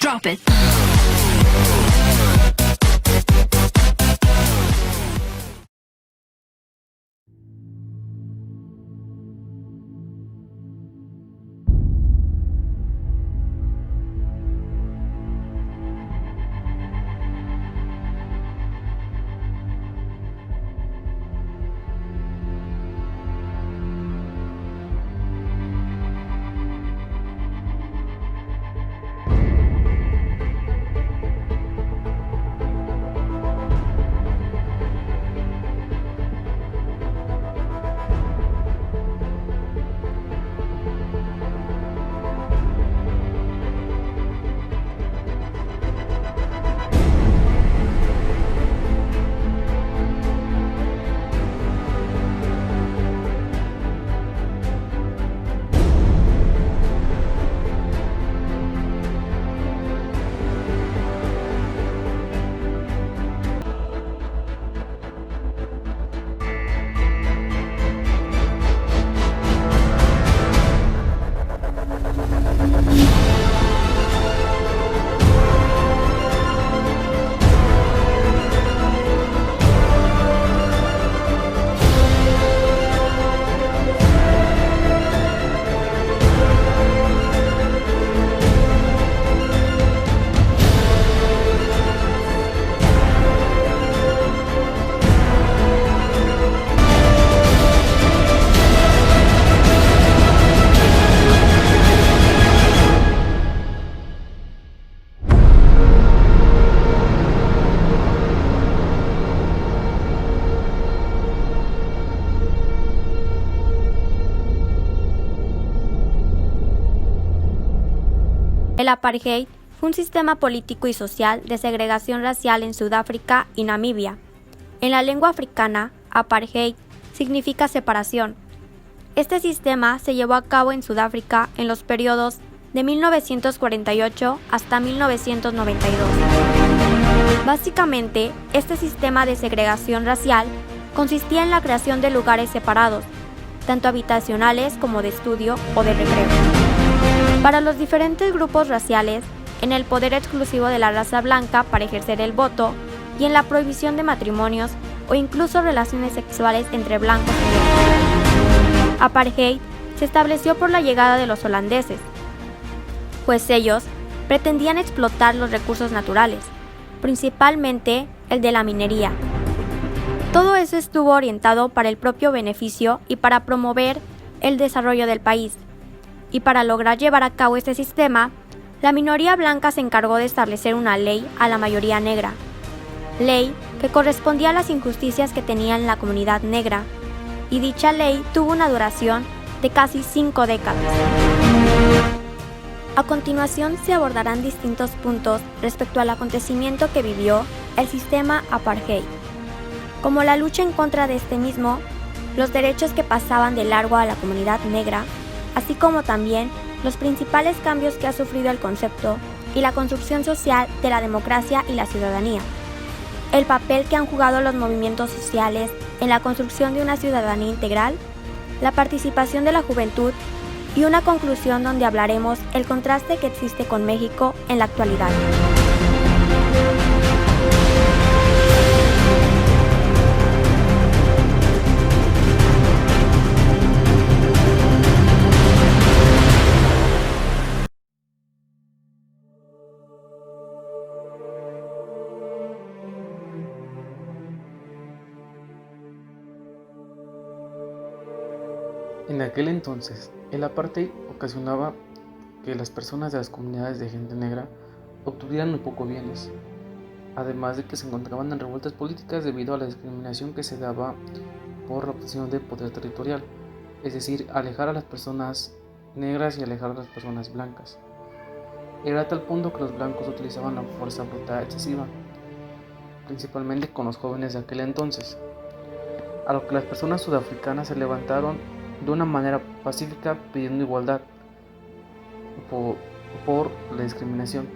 Drop it. El apartheid fue un sistema político y social de segregación racial en Sudáfrica y Namibia. En la lengua africana, apartheid significa separación. Este sistema se llevó a cabo en Sudáfrica en los periodos de 1948 hasta 1992. Básicamente, este sistema de segregación racial consistía en la creación de lugares separados, tanto habitacionales como de estudio o de recreo, para los diferentes grupos raciales, en el poder exclusivo de la raza blanca para ejercer el voto y en la prohibición de matrimonios o incluso relaciones sexuales entre blancos y negros. Apartheid se estableció por la llegada de los holandeses, pues ellos pretendían explotar los recursos naturales, principalmente el de la minería. Todo eso estuvo orientado para el propio beneficio y para promover el desarrollo del país. Y para lograr llevar a cabo este sistema, la minoría blanca se encargó de establecer una ley a la mayoría negra, ley que correspondía a las injusticias que tenía la comunidad negra, y dicha ley tuvo una duración de casi 5 décadas. A continuación se abordarán distintos puntos respecto al acontecimiento que vivió el sistema apartheid, como la lucha en contra de este mismo, los derechos que pasaban de largo a la comunidad negra, así como también los principales cambios que ha sufrido el concepto y la construcción social de la democracia y la ciudadanía, el papel que han jugado los movimientos sociales en la construcción de una ciudadanía integral, la participación de la juventud y una conclusión donde hablaremos el contraste que existe con México en la actualidad. En aquel entonces, el apartheid ocasionaba que las personas de las comunidades de gente negra obtuvieran muy poco bienes, además de que se encontraban en revueltas políticas debido a la discriminación que se daba por la obtención de poder territorial, es decir, alejar a las personas negras y alejar a las personas blancas. Era a tal punto que los blancos utilizaban la fuerza brutal excesiva, principalmente con los jóvenes de aquel entonces, a lo que las personas sudafricanas se levantaron de una manera pacífica pidiendo igualdad por la discriminación,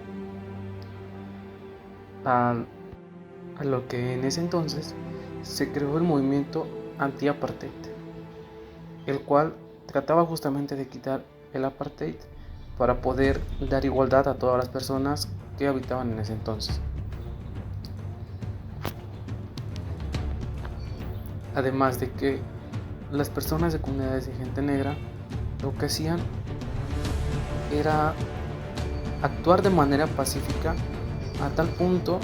a lo que en ese entonces se creó el movimiento anti-apartheid, el cual trataba justamente de quitar el apartheid para poder dar igualdad a todas las personas que habitaban en ese entonces. Además de que las personas de comunidades de gente negra lo que hacían era actuar de manera pacífica a tal punto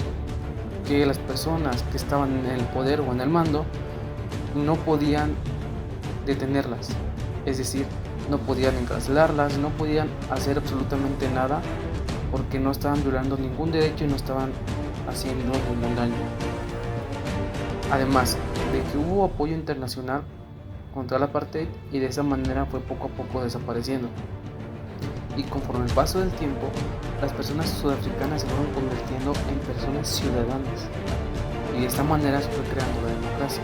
que las personas que estaban en el poder o en el mando no podían detenerlas, es decir, no podían encarcelarlas, no podían hacer absolutamente nada porque no estaban violando ningún derecho y no estaban haciendo ningún daño. Además de que hubo apoyo internacional contra el apartheid y de esa manera fue poco a poco desapareciendo. Y conforme el paso del tiempo, las personas sudafricanas se fueron convirtiendo en personas ciudadanas y de esta manera se fue creando la democracia,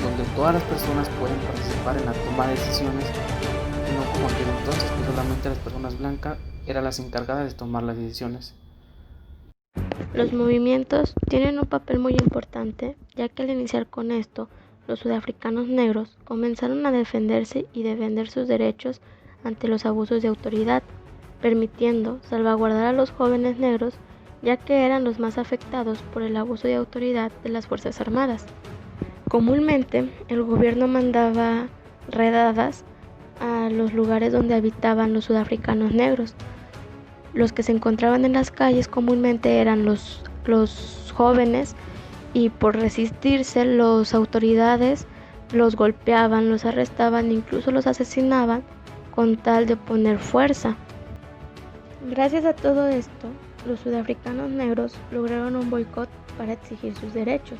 donde todas las personas pueden participar en la toma de decisiones y no como aquel entonces que solamente las personas blancas eran las encargadas de tomar las decisiones. Los movimientos tienen un papel muy importante, ya que al iniciar con esto, los sudafricanos negros comenzaron a defenderse y defender sus derechos ante los abusos de autoridad, permitiendo salvaguardar a los jóvenes negros, ya que eran los más afectados por el abuso de autoridad de las Fuerzas Armadas. Comúnmente, el gobierno mandaba redadas a los lugares donde habitaban los sudafricanos negros. Los que se encontraban en las calles comúnmente eran los jóvenes y por resistirse las autoridades los golpeaban, los arrestaban, incluso los asesinaban con tal de oponer fuerza. Gracias a todo esto, los sudafricanos negros lograron un boicot para exigir sus derechos,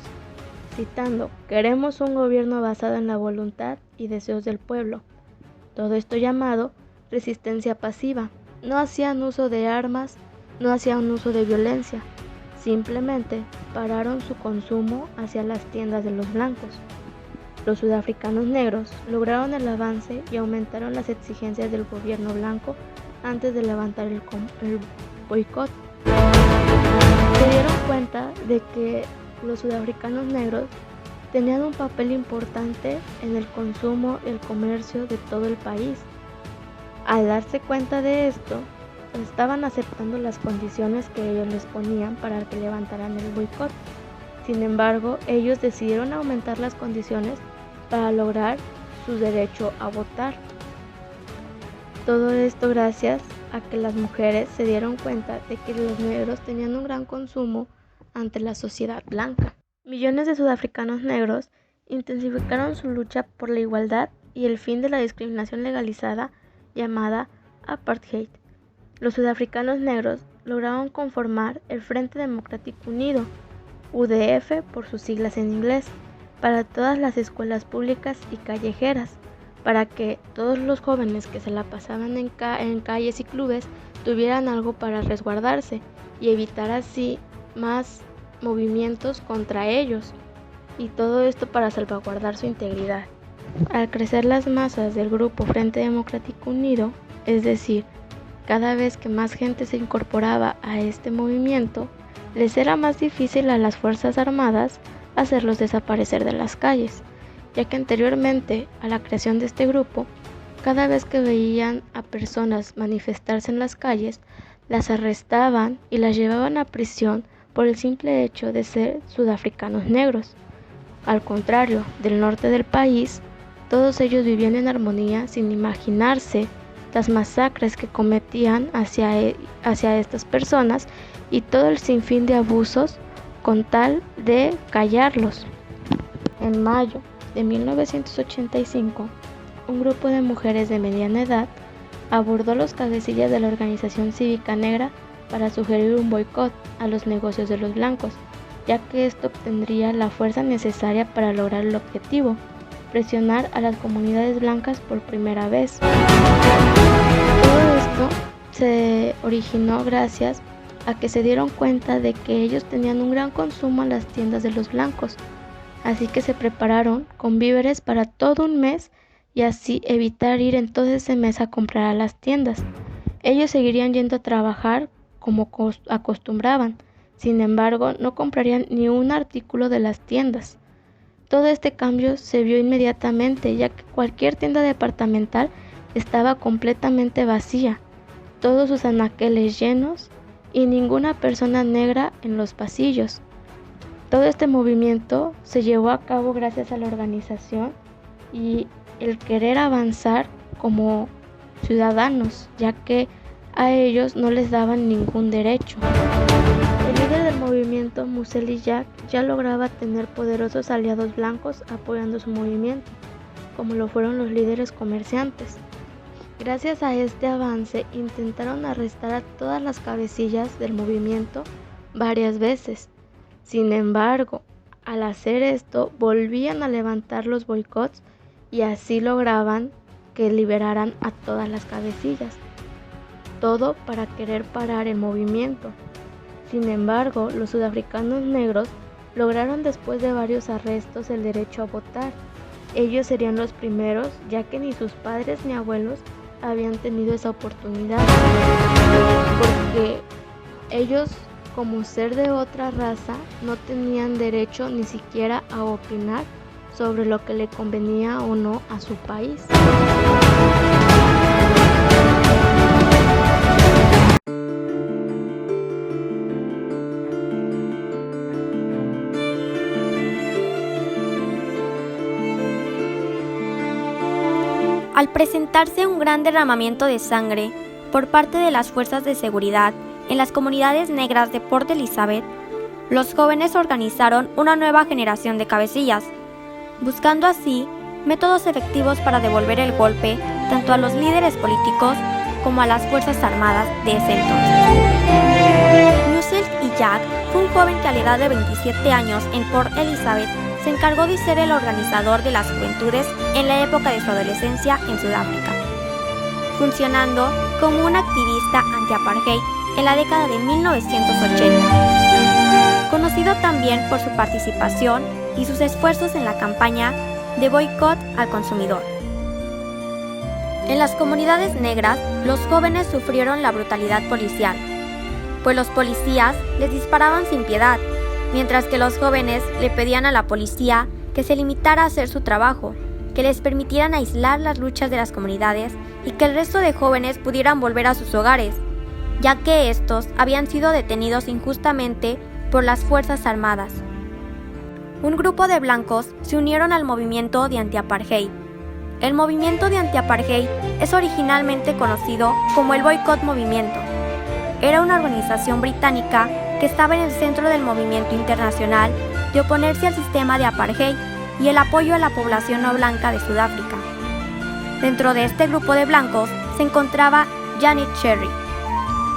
citando: "Queremos un gobierno basado en la voluntad y deseos del pueblo". Todo esto llamado resistencia pasiva. No hacían uso de armas, no hacían uso de violencia, simplemente pararon su consumo hacia las tiendas de los blancos. Los sudafricanos negros lograron el avance y aumentaron las exigencias del gobierno blanco antes de levantar el boicot. Se dieron cuenta de que los sudafricanos negros tenían un papel importante en el consumo y el comercio de todo el país. Al darse cuenta de esto, estaban aceptando las condiciones que ellos les ponían para que levantaran el boicot. Sin embargo, ellos decidieron aumentar las condiciones para lograr su derecho a votar. Todo esto gracias a que las mujeres se dieron cuenta de que los negros tenían un gran consumo ante la sociedad blanca. Millones de sudafricanos negros intensificaron su lucha por la igualdad y el fin de la discriminación legalizada llamada apartheid. Los sudafricanos negros lograron conformar el Frente Democrático Unido, UDF por sus siglas en inglés, para todas las escuelas públicas y callejeras, para que todos los jóvenes que se la pasaban en calles y clubes tuvieran algo para resguardarse y evitar así más movimientos contra ellos, y todo esto para salvaguardar su integridad. Al crecer las masas del grupo Frente Democrático Unido, es decir, cada vez que más gente se incorporaba a este movimiento, les era más difícil a las Fuerzas Armadas hacerlos desaparecer de las calles, ya que anteriormente a la creación de este grupo, cada vez que veían a personas manifestarse en las calles, las arrestaban y las llevaban a prisión por el simple hecho de ser sudafricanos negros. Al contrario, del norte del país, todos ellos vivían en armonía sin imaginarse las masacres que cometían hacia estas personas y todo el sinfín de abusos con tal de callarlos. En mayo de 1985, un grupo de mujeres de mediana edad abordó a los cabecillas de la organización cívica negra para sugerir un boicot a los negocios de los blancos, ya que esto obtendría la fuerza necesaria para lograr el objetivo: presionar a las comunidades blancas por primera vez. Todo esto se originó gracias a que se dieron cuenta de que ellos tenían un gran consumo en las tiendas de los blancos, así que se prepararon con víveres para todo un mes y así evitar ir en todo ese mes a comprar a las tiendas. Ellos seguirían yendo a trabajar como acostumbraban, sin embargo no comprarían ni un artículo de las tiendas. Todo este cambio se vio inmediatamente, ya que cualquier tienda departamental estaba completamente vacía. todos sus anaqueles llenos y ninguna persona negra en los pasillos. Todo este movimiento se llevó a cabo gracias a la organización y el querer avanzar como ciudadanos, ya que a ellos no les daban ningún derecho. El líder del movimiento, Mussel Jack, ya lograba tener poderosos aliados blancos apoyando su movimiento, como lo fueron los líderes comerciantes. Gracias a este avance, intentaron arrestar a todas las cabecillas del movimiento varias veces. Sin embargo, al hacer esto, volvían a levantar los boicots y así lograban que liberaran a todas las cabecillas. Todo para querer parar el movimiento. Sin embargo, los sudafricanos negros lograron después de varios arrestos el derecho a votar. Ellos serían los primeros, ya que ni sus padres ni abuelos habían tenido esa oportunidad, porque ellos, como ser de otra raza, no tenían derecho ni siquiera a opinar sobre lo que le convenía o no a su país. Al presentarse un gran derramamiento de sangre por parte de las fuerzas de seguridad en las comunidades negras de Port Elizabeth, los jóvenes organizaron una nueva generación de cabecillas, buscando así métodos efectivos para devolver el golpe tanto a los líderes políticos como a las fuerzas armadas de ese entonces. Mussel Jack fue un joven que a la edad de 27 años en Port Elizabeth se encargó de ser el organizador de las juventudes en la época de su adolescencia en Sudáfrica, funcionando como un activista anti-apartheid en la década de 1980, conocido también por su participación y sus esfuerzos en la campaña de boicot al consumidor. En las comunidades negras, los jóvenes sufrieron la brutalidad policial, pues los policías les disparaban sin piedad, mientras que los jóvenes le pedían a la policía que se limitara a hacer su trabajo, que les permitieran aislar las luchas de las comunidades y que el resto de jóvenes pudieran volver a sus hogares, ya que estos habían sido detenidos injustamente por las Fuerzas Armadas. Un grupo de blancos se unieron al movimiento de anti-apartheid. El movimiento de anti-apartheid es originalmente conocido como el Boycott Movimiento. Era una organización británica que estaba en el centro del movimiento internacional de oponerse al sistema de apartheid y el apoyo a la población no blanca de Sudáfrica. Dentro de este grupo de blancos se encontraba Janet Cherry,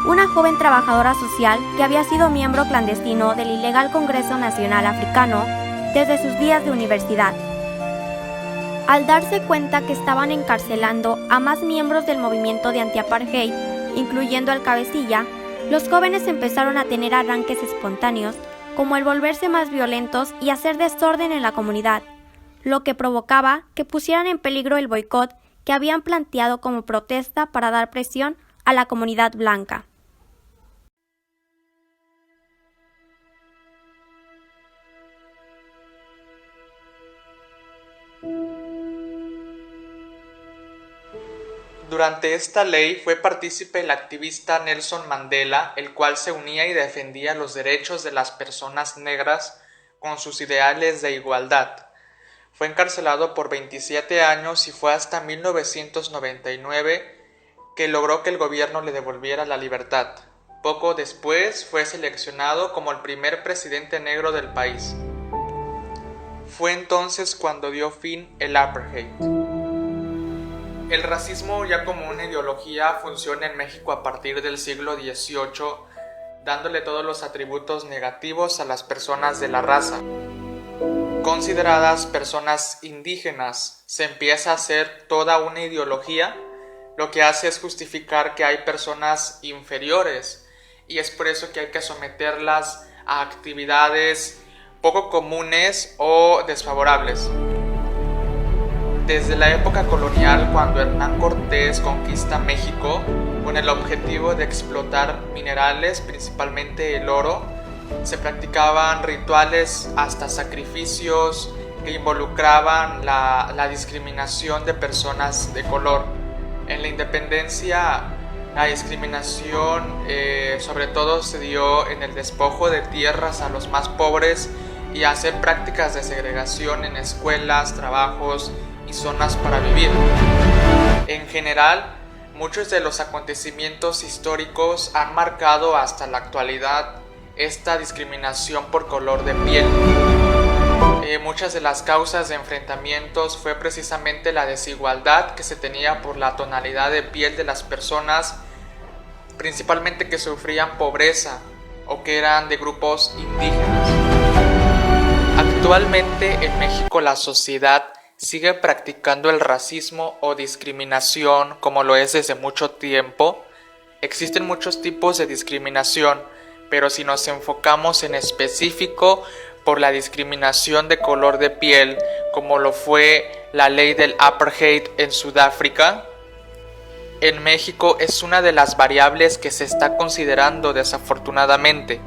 una joven trabajadora social que había sido miembro clandestino del ilegal Congreso Nacional Africano desde sus días de universidad. Al darse cuenta que estaban encarcelando a más miembros del movimiento de anti-apartheid, incluyendo al cabecilla, los jóvenes empezaron a tener arranques espontáneos, como el volverse más violentos y hacer desorden en la comunidad, lo que provocaba que pusieran en peligro el boicot que habían planteado como protesta para dar presión a la comunidad blanca. Durante esta ley fue partícipe el activista Nelson Mandela, el cual se unía y defendía los derechos de las personas negras con sus ideales de igualdad. Fue encarcelado por 27 años y fue hasta 1999 que logró que el gobierno le devolviera la libertad. Poco después fue seleccionado como el primer presidente negro del país. Fue entonces cuando dio fin el apartheid. El racismo ya como una ideología funciona en México a partir del siglo XVIII, dándole todos los atributos negativos a las personas de la raza. Consideradas personas indígenas, se empieza a hacer toda una ideología, lo que hace es justificar que hay personas inferiores, y es por eso que hay que someterlas a actividades poco comunes o desfavorables. Desde la época colonial, cuando Hernán Cortés conquista México con el objetivo de explotar minerales, principalmente el oro, se practicaban rituales hasta sacrificios que involucraban la discriminación de personas de color. En la independencia La discriminación sobre todo se dio en el despojo de tierras a los más pobres y hacer prácticas de segregación en escuelas, trabajos y zonas para vivir. En general, muchos de los acontecimientos históricos han marcado hasta la actualidad esta discriminación por color de piel. Muchas de las causas de enfrentamientos fue precisamente la desigualdad que se tenía por la tonalidad de piel de las personas, principalmente que sufrían pobreza o que eran de grupos indígenas. Actualmente en México la sociedad sigue practicando el racismo o discriminación como lo es desde mucho tiempo. Existen muchos tipos de discriminación, pero si nos enfocamos en específico por la discriminación de color de piel, como lo fue la ley del apartheid en Sudáfrica, en México es una de las variables que se está considerando desafortunadamente.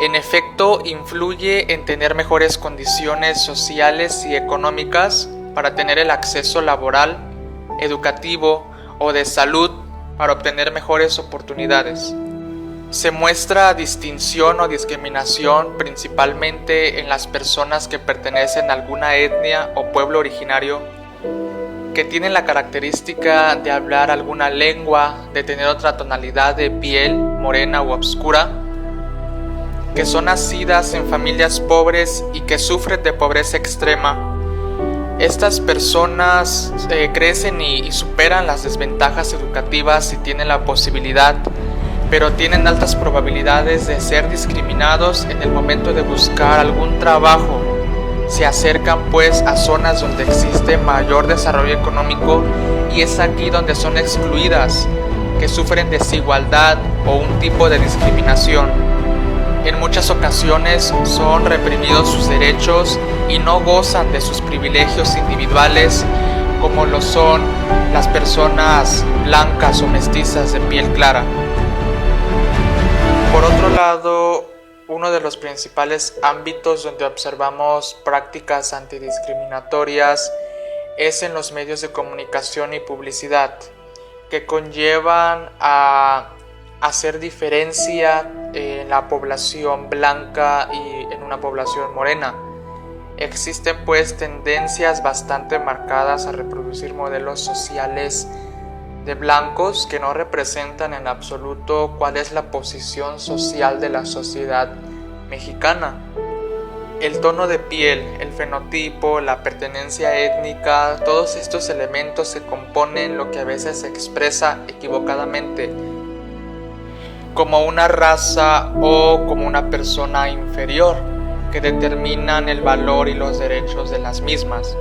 En efecto, influye en tener mejores condiciones sociales y económicas para tener el acceso laboral, educativo o de salud para obtener mejores oportunidades. Se muestra distinción o discriminación principalmente en las personas que pertenecen a alguna etnia o pueblo originario, que tienen la característica de hablar alguna lengua, de tener otra tonalidad de piel, morena u obscura, que son nacidas en familias pobres y que sufren de pobreza extrema. Estas personas crecen y superan las desventajas educativas y tienen la posibilidad, pero tienen altas probabilidades de ser discriminados en el momento de buscar algún trabajo. Se acercan pues a zonas donde existe mayor desarrollo económico y es aquí donde son excluidas, que sufren desigualdad o un tipo de discriminación. En muchas ocasiones son reprimidos sus derechos y no gozan de sus privilegios individuales como lo son las personas blancas o mestizas de piel clara. Por otro lado, uno de los principales ámbitos donde observamos prácticas antidiscriminatorias es en los medios de comunicación y publicidad, que conllevan a hacer diferencia en la población blanca y en una población morena. Existen pues tendencias bastante marcadas a reproducir modelos sociales de blancos que no representan en absoluto cuál es la posición social de la sociedad mexicana. El tono de piel, el fenotipo, la pertenencia étnica, todos estos elementos se componen lo que a veces se expresa equivocadamente como una raza o como una persona inferior, que determinan el valor y los derechos de las mismas.